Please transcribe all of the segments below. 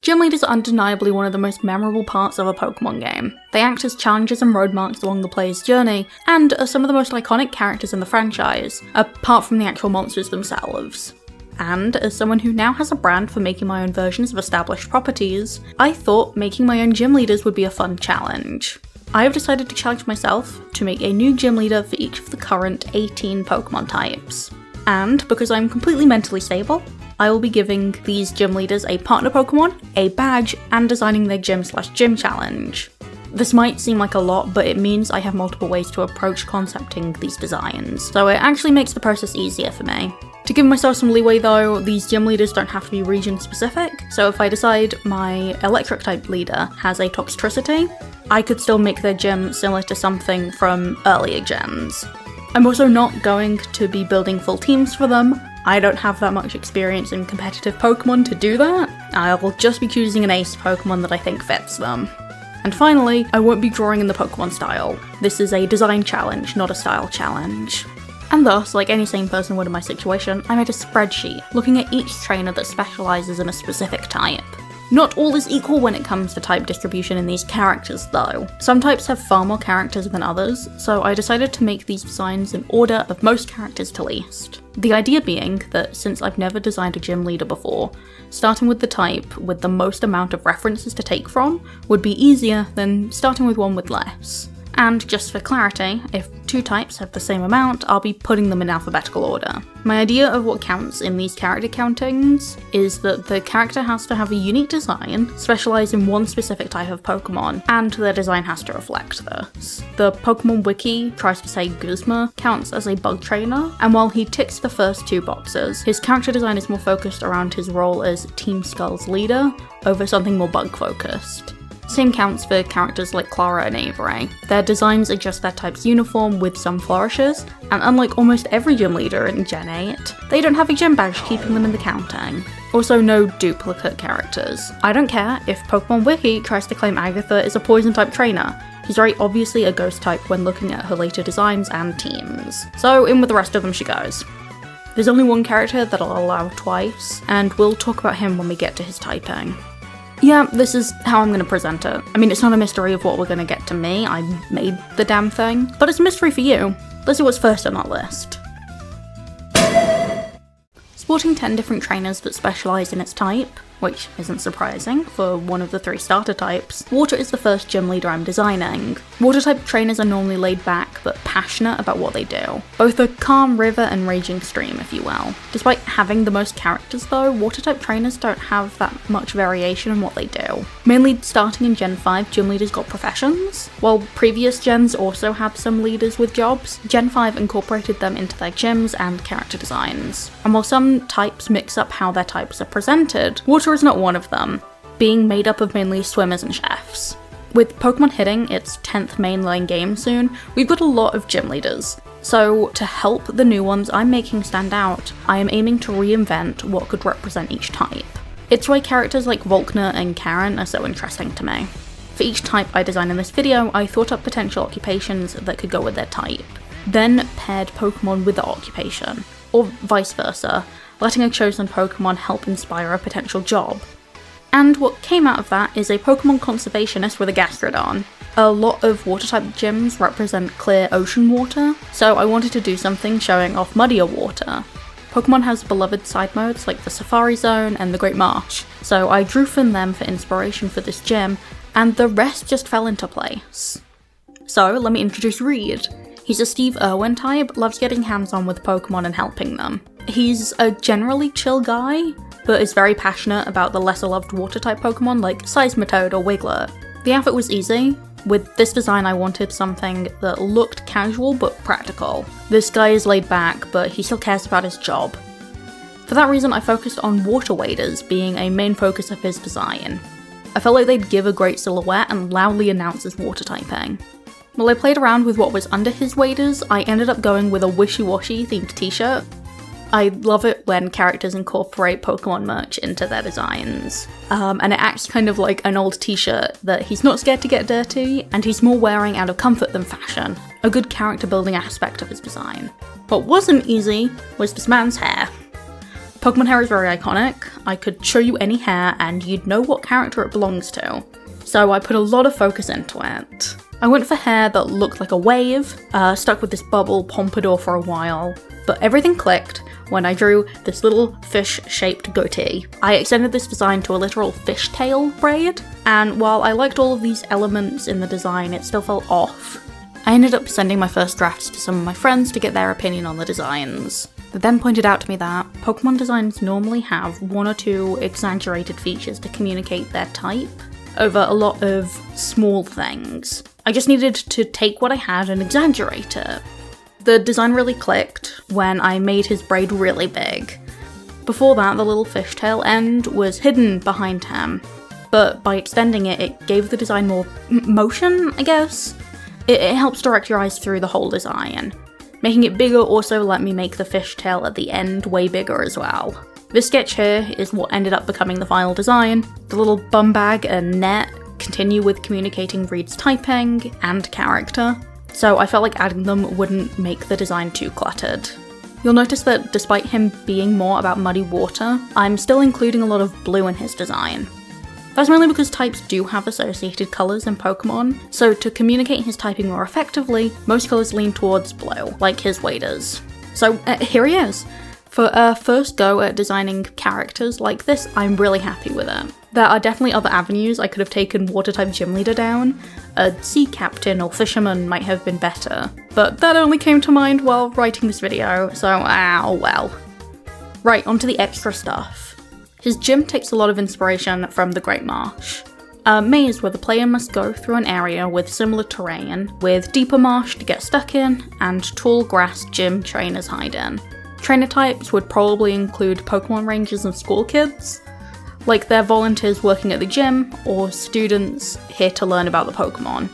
Gym leaders are undeniably one of the most memorable parts of a Pokémon game. They act as challenges and roadmarks along the player's journey, and are some of the most iconic characters in the franchise, apart from the actual monsters themselves. And as someone who now has a brand for making my own versions of established properties, I thought making my own gym leaders would be a fun challenge. I have decided to challenge myself to make a new gym leader for each of the current 18 Pokémon types. And because I'm completely mentally stable, I will be giving these gym leaders a partner Pokémon, a badge, and designing their gym/gym challenge. This might seem like a lot, but it means I have multiple ways to approach concepting these designs, so it actually makes the process easier for me. To give myself some leeway though, these gym leaders don't have to be region specific, so if I decide my electric type leader has a Toxtricity, I could still make their gym similar to something from earlier gens. I'm also not going to be building full teams for them. I don't have that much experience in competitive Pokemon to do that. I'll just be choosing an ace Pokemon that I think fits them. And finally, I won't be drawing in the Pokemon style. This is a design challenge, not a style challenge. And thus, like any sane person would in my situation, I made a spreadsheet looking at each trainer that specialises in a specific type. Not all is equal when it comes to type distribution in these characters though. Some types have far more characters than others, so I decided to make these designs in order of most characters to least. The idea being that since I've never designed a gym leader before, starting with the type with the most amount of references to take from would be easier than starting with one with less. And just for clarity, if two types have the same amount, I'll be putting them in alphabetical order. My idea of what counts in these character countings is that the character has to have a unique design, specialise in one specific type of Pokemon, and their design has to reflect this. The Pokemon Wiki tries to say Guzma counts as a bug trainer, and while he ticks the first two boxes, his character design is more focused around his role as Team Skull's leader over something more bug focused. Same counts for characters like Clara and Avery. Their designs are just their type's uniform with some flourishes, and unlike almost every gym leader in Gen 8, they don't have a gym badge keeping them in the counting. Also, no duplicate characters. I don't care if Pokemon Wiki tries to claim Agatha is a poison type trainer. She's very obviously a ghost type when looking at her later designs and teams. So in with the rest of them she goes. There's only one character that I'll allow twice, and we'll talk about him when we get to his typing. Yeah, this is how I'm going to present it. I mean, it's not a mystery of what we're going to get to me, I made the damn thing, but it's a mystery for you. Let's see what's first on that list. Sporting 10 different trainers that specialise in its type, which isn't surprising for one of the three starter types, Water is the first gym leader I'm designing. Water-type trainers are normally laid back, but passionate about what they do. Both a calm river and raging stream, if you will. Despite having the most characters though, Water-type trainers don't have that much variation in what they do. Mainly starting in Gen 5, gym leaders got professions. While previous gens also had some leaders with jobs, Gen 5 incorporated them into their gyms and character designs. And while some types mix up how their types are presented, Water is not one of them, being made up of mainly swimmers and chefs. With Pokemon hitting its 10th mainline game soon, we've got a lot of gym leaders. So to help the new ones I'm making stand out, I am aiming to reinvent what could represent each type. It's why characters like Volkner and Karen are so interesting to me. For each type I design in this video, I thought up potential occupations that could go with their type, then paired Pokemon with the occupation, or vice versa, letting a chosen Pokemon help inspire a potential job. And what came out of that is a Pokemon conservationist with a Gastrodon. A lot of water-type gyms represent clear ocean water, so I wanted to do something showing off muddier water. Pokemon has beloved side modes like the Safari Zone and the Great Marsh, so I drew from them for inspiration for this gym, and the rest just fell into place. So let me introduce Reed. He's a Steve Irwin type, loves getting hands-on with Pokemon and helping them. He's a generally chill guy, but is very passionate about the lesser loved water-type Pokemon like Seismitoad or Wiglet. The outfit was easy. With this design I wanted something that looked casual but practical. This guy is laid back, but he still cares about his job. For that reason I focused on water waders being a main focus of his design. I felt like they'd give a great silhouette and loudly announce his water typing. While I played around with what was under his waders, I ended up going with a wishy-washy themed t-shirt. I love it when characters incorporate Pokemon merch into their designs. And it acts kind of like an old t-shirt that he's not scared to get dirty, and he's more wearing out of comfort than fashion. A good character building aspect of his design. What wasn't easy was this man's hair. Pokemon hair is very iconic. I could show you any hair and you'd know what character it belongs to. So I put a lot of focus into it. I went for hair that looked like a wave, stuck with this bubble pompadour for a while, but everything clicked when I drew this little fish-shaped goatee. I extended this design to a literal fishtail braid, and while I liked all of these elements in the design, it still felt off. I ended up sending my first drafts to some of my friends to get their opinion on the designs. They then pointed out to me that Pokemon designs normally have one or two exaggerated features to communicate their type over a lot of small things. I just needed to take what I had and exaggerate it. The design really clicked when I made his braid really big. Before that, the little fishtail end was hidden behind him, but by extending it, it gave the design more motion, I guess? It helps direct your eyes through the whole design. Making it bigger also let me make the fishtail at the end way bigger as well. This sketch here is what ended up becoming the final design. The little bum bag and net continue with communicating Reed's typing and character, so I felt like adding them wouldn't make the design too cluttered. You'll notice that despite him being more about muddy water, I'm still including a lot of blue in his design. That's mainly because types do have associated colours in Pokemon, so to communicate his typing more effectively, most colours lean towards blue, like his waders. So here he is. For a first go at designing characters like this, I'm really happy with it. There are definitely other avenues I could have taken Water-type Gym Leader down. A Sea Captain or Fisherman might have been better, but that only came to mind while writing this video, so well. Right, onto the extra stuff. His gym takes a lot of inspiration from the Great Marsh. A maze where the player must go through an area with similar terrain, with deeper marsh to get stuck in, and tall grass gym trainers hide in. Trainer types would probably include Pokemon Rangers and school kids, like they're volunteers working at the gym, or students here to learn about the Pokemon.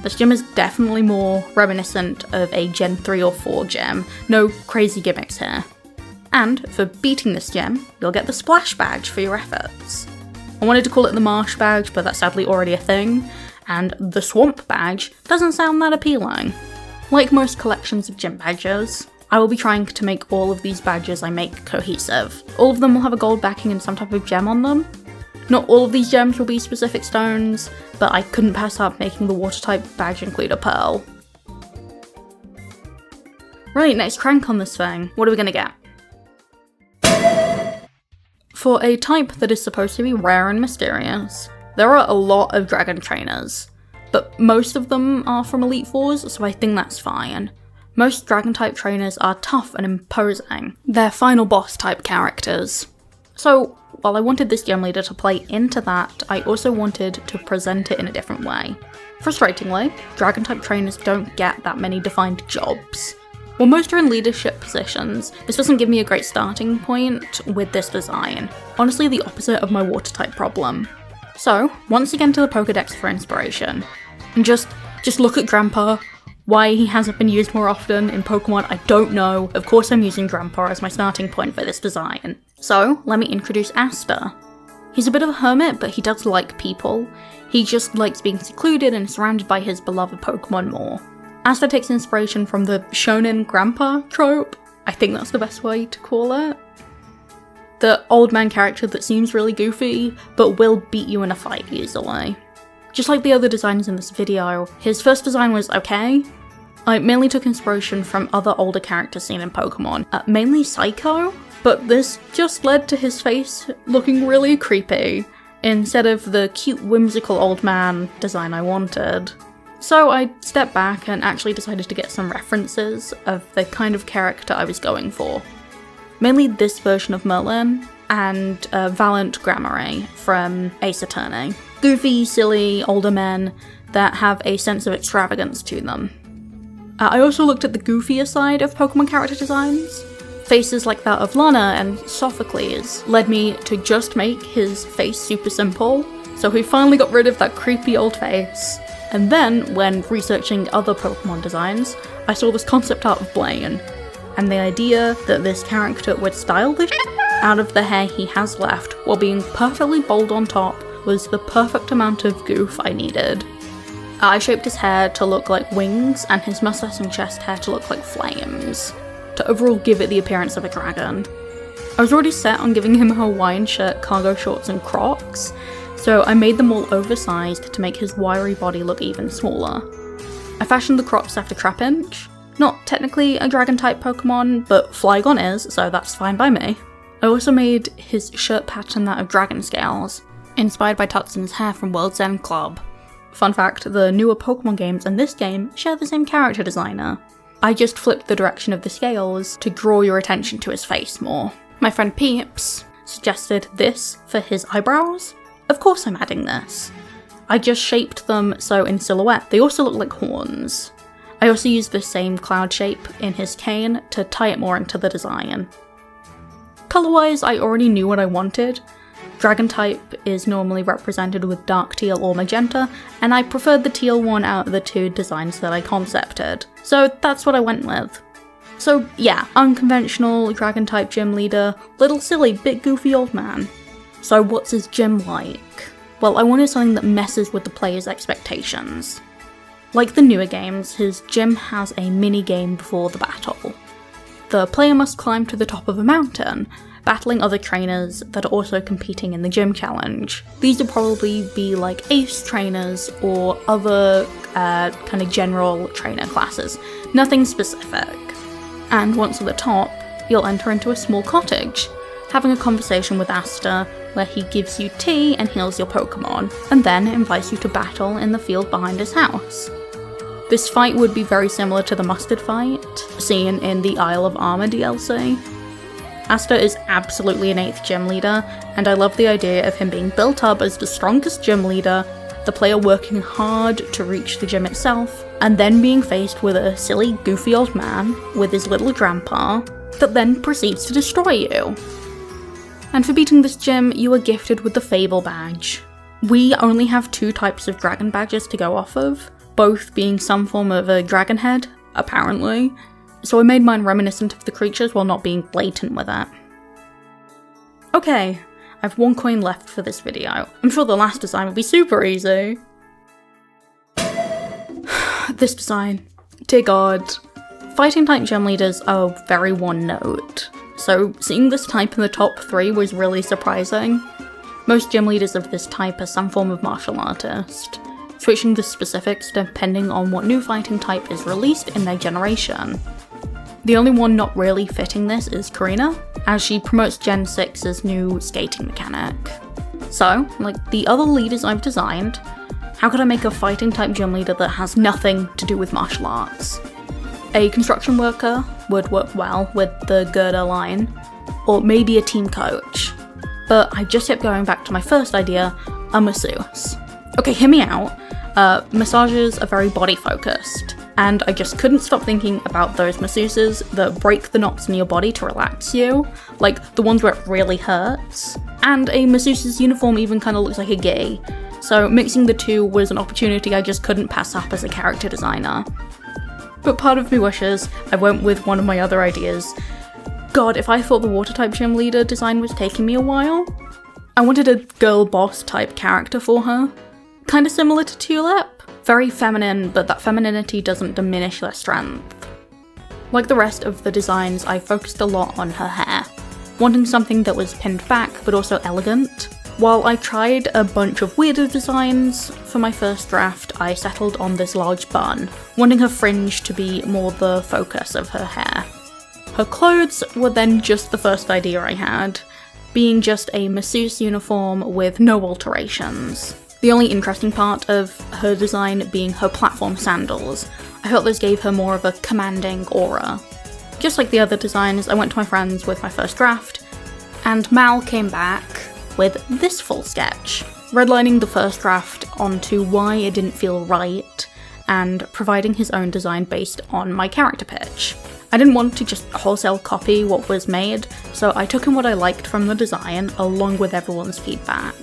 This gym is definitely more reminiscent of a Gen 3 or 4 gym, no crazy gimmicks here. And for beating this gym, you'll get the Splash Badge for your efforts. I wanted to call it the Marsh Badge, but that's sadly already a thing, and the Swamp Badge doesn't sound that appealing. Like most collections of gym badges, I will be trying to make all of these badges I make cohesive. All of them will have a gold backing and some type of gem on them. Not all of these gems will be specific stones, but I couldn't pass up making the Water-type badge include a pearl. Right, next crank on this thing. What are we gonna get? For a type that is supposed to be rare and mysterious, there are a lot of dragon trainers, but most of them are from Elite Fours, so I think that's fine. Most dragon-type trainers are tough and imposing. They're final boss-type characters. So, while I wanted this gym leader to play into that, I also wanted to present it in a different way. Frustratingly, dragon-type trainers don't get that many defined jobs. While most are in leadership positions, this doesn't give me a great starting point with this design. Honestly, the opposite of my water-type problem. So, once again to the Pokédex for inspiration. And just look at Grandpa. Why he hasn't been used more often in Pokemon, I don't know. Of course I'm using Grandpa as my starting point for this design. So, let me introduce Aster. He's a bit of a hermit, but he does like people. He just likes being secluded and surrounded by his beloved Pokemon more. Aster takes inspiration from the shonen grandpa trope. I think that's the best way to call it. The old man character that seems really goofy, but will beat you in a fight easily. Just like the other designs in this video, his first design was okay. I mainly took inspiration from other older characters seen in Pokemon, mainly Psycho, but this just led to his face looking really creepy, instead of the cute whimsical old man design I wanted. So I stepped back and actually decided to get some references of the kind of character I was going for. Mainly this version of Merlin and Valiant Gramarye from Ace Attorney. Goofy, silly, older men that have a sense of extravagance to them. I also looked at the goofier side of Pokemon character designs. Faces like that of Lana and Sophocles led me to just make his face super simple, so we finally got rid of that creepy old face. And then, when researching other Pokemon designs, I saw this concept art of Blaine, and the idea that this character would style the out of the hair he has left while being perfectly bald on top was the perfect amount of goof I needed. I shaped his hair to look like wings and his mustache and chest hair to look like flames, to overall give it the appearance of a dragon. I was already set on giving him a Hawaiian shirt, cargo shorts, and Crocs, so I made them all oversized to make his wiry body look even smaller. I fashioned the Crocs after Trapinch. Not technically a dragon-type Pokemon, but Flygon is, so that's fine by me. I also made his shirt pattern that of dragon scales, inspired by Tutson's hair from World's End Club. Fun fact, the newer Pokemon games and this game share the same character designer. I just flipped the direction of the scales to draw your attention to his face more. My friend Peeps suggested this for his eyebrows. Of course I'm adding this. I just shaped them so in silhouette they also look like horns. I also used the same cloud shape in his cane to tie it more into the design. Colour-wise, I already knew what I wanted. Dragon type is normally represented with dark teal or magenta, and I preferred the teal one out of the two designs that I concepted, so that's what I went with. So yeah, unconventional dragon type gym leader, little silly, bit goofy old man. So what's his gym like? Well, I wanted something that messes with the player's expectations. Like the newer games, his gym has a mini-game before the battle. The player must climb to the top of a mountain, battling other trainers that are also competing in the gym challenge. These will probably be like ace trainers or other kind of general trainer classes, nothing specific. And once at the top, you'll enter into a small cottage, having a conversation with Asta where he gives you tea and heals your Pokemon, and then invites you to battle in the field behind his house. This fight would be very similar to the mustard fight, seen in the Isle of Armor DLC. Asta is absolutely an 8th gym leader, and I love the idea of him being built up as the strongest gym leader, the player working hard to reach the gym itself, and then being faced with a silly, goofy old man with his little grandpa that then proceeds to destroy you. And for beating this gym, you are gifted with the Fable badge. We only have 2 types of dragon badges to go off of, both being some form of a dragon head, apparently, so I made mine reminiscent of the creatures while not being blatant with it. Okay, I have 1 coin left for this video. I'm sure the last design will be super easy. This design, dear god. Fighting type gym leaders are very one note, so seeing this type in the top 3 was really surprising. Most gym leaders of this type are some form of martial artist, switching the specifics depending on what new fighting type is released in their generation. The only one not really fitting this is Karina, as she promotes Gen 6's new skating mechanic. So, like the other leaders I've designed, how could I make a fighting type gym leader that has nothing to do with martial arts? A construction worker would work well with the girder line, or maybe a team coach. But I just kept going back to my first idea, a masseuse. Okay, hear me out. Massages are very body focused, and I just couldn't stop thinking about those masseuses that break the knots in your body to relax you, like the ones where it really hurts. And a masseuse's uniform even kind of looks like a gi, so mixing the two was an opportunity I just couldn't pass up as a character designer. But part of me wishes I went with one of my other ideas. God, if I thought the water type gym leader design was taking me a while. I wanted a girl boss type character for her. Kind of similar to Tulip. Very feminine, but that femininity doesn't diminish their strength. Like the rest of the designs, I focused a lot on her hair, wanting something that was pinned back but also elegant. While I tried a bunch of weirder designs, for my first draft I settled on this large bun, wanting her fringe to be more the focus of her hair. Her clothes were then just the first idea I had, being just a masseuse uniform with no alterations. The only interesting part of her design being her platform sandals. I felt those gave her more of a commanding aura. Just like the other designs, I went to my friends with my first draft, and Mal came back with this full sketch, redlining the first draft onto why it didn't feel right, and providing his own design based on my character pitch. I didn't want to just wholesale copy what was made, so I took in what I liked from the design along with everyone's feedback.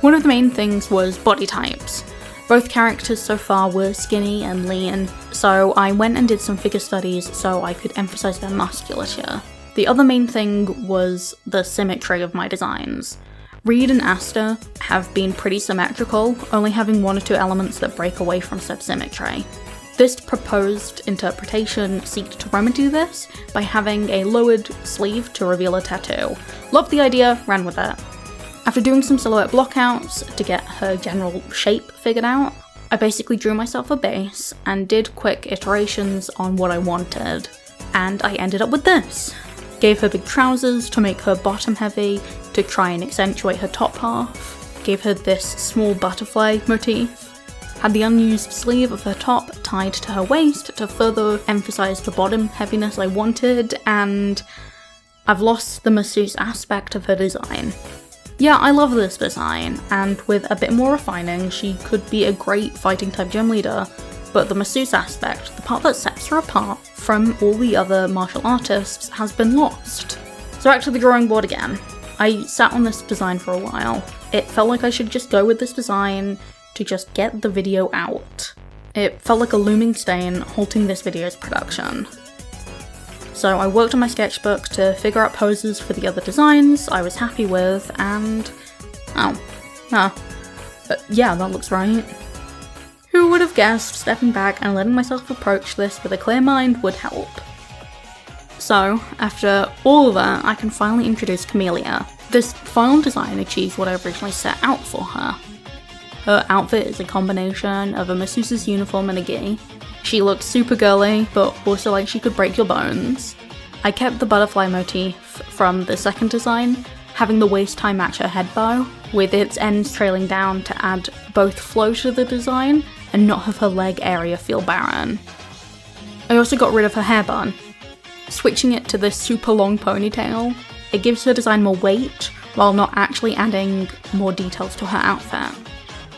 One of the main things was body types. Both characters so far were skinny and lean, so I went and did some figure studies so I could emphasize their musculature. The other main thing was the symmetry of my designs. Reed and Asta have been pretty symmetrical, only having 1 or 2 elements that break away from said symmetry. This proposed interpretation seeked to remedy this by having a lowered sleeve to reveal a tattoo. Loved the idea, ran with it. After doing some silhouette blockouts to get her general shape figured out, I basically drew myself a base and did quick iterations on what I wanted, and I ended up with this. Gave her big trousers to make her bottom heavy to try and accentuate her top half, gave her this small butterfly motif, had the unused sleeve of her top tied to her waist to further emphasize the bottom heaviness I wanted, and I've lost the masseuse aspect of her design. Yeah, I love this design, and with a bit more refining, she could be a great fighting type gym leader, but the masseuse aspect, the part that sets her apart from all the other martial artists, has been lost. So back to the drawing board again. I sat on this design for a while. It felt like I should just go with this design to just get the video out. It felt like a looming stain halting this video's production. So I worked on my sketchbook to figure out poses for the other designs I was happy with, and yeah, that looks right. Who would have guessed stepping back and letting myself approach this with a clear mind would help? So, after all of that, I can finally introduce Camellia. This final design achieves what I originally set out for her. Her outfit is a combination of a masseuse's uniform and a gi. She looks super girly, but also like she could break your bones. I kept the butterfly motif from the second design, having the waist tie match her head bow, with its ends trailing down to add both flow to the design and not have her leg area feel barren. I also got rid of her hair bun, switching it to this super long ponytail. It gives her design more weight, while not actually adding more details to her outfit.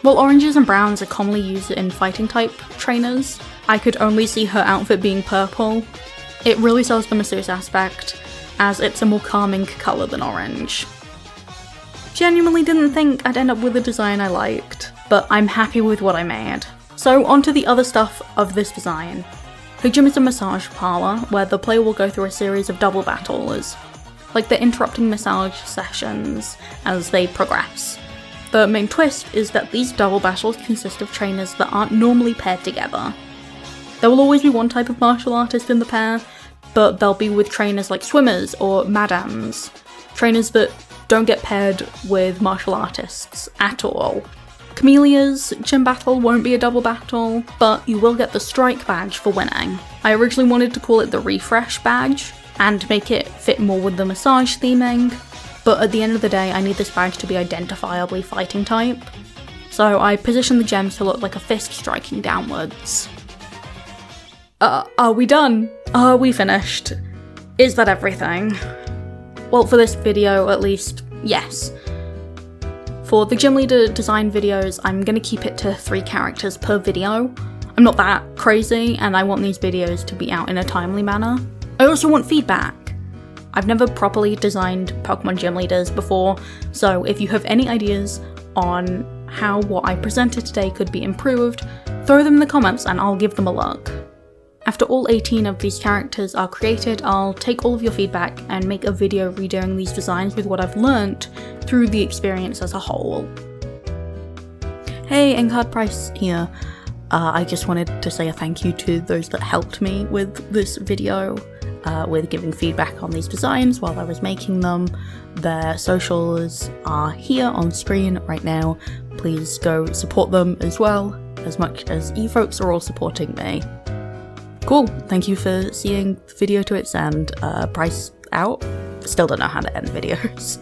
While oranges and browns are commonly used in fighting type trainers, I could only see her outfit being purple. It really sells the masseuse aspect, as it's a more calming colour than orange. Genuinely didn't think I'd end up with a design I liked, but I'm happy with what I made. So onto the other stuff of this design. Her gym is a massage parlour where the player will go through a series of double battles, like they're interrupting massage sessions as they progress. The main twist is that these double battles consist of trainers that aren't normally paired together. There will always be one type of martial artist in the pair, but they'll be with trainers like swimmers or madams, trainers that don't get paired with martial artists at all. Camellia's gym battle won't be a double battle, but you will get the strike badge for winning. I originally wanted to call it the refresh badge, and make it fit more with the massage theming, but at the end of the day I need this badge to be identifiably fighting type, so I positioned the gems to look like a fist striking downwards. Are we done? Are we finished? Is that everything? Well, for this video at least, yes. For the gym leader design videos, I'm gonna keep it to 3 characters per video. I'm not that crazy, and I want these videos to be out in a timely manner. I also want feedback. I've never properly designed Pokemon gym leaders before, so if you have any ideas on how what I presented today could be improved, throw them in the comments and I'll give them a look. After all 18 of these characters are created, I'll take all of your feedback and make a video redoing these designs with what I've learnt through the experience as a whole. Hey, Encard Price here. I just wanted to say a thank you to those that helped me with this video, with giving feedback on these designs while I was making them. Their socials are here on screen right now. Please go support them as well, as much as you folks are all supporting me. Cool, thank you for seeing the video to its end. Price out. Still don't know how to end videos.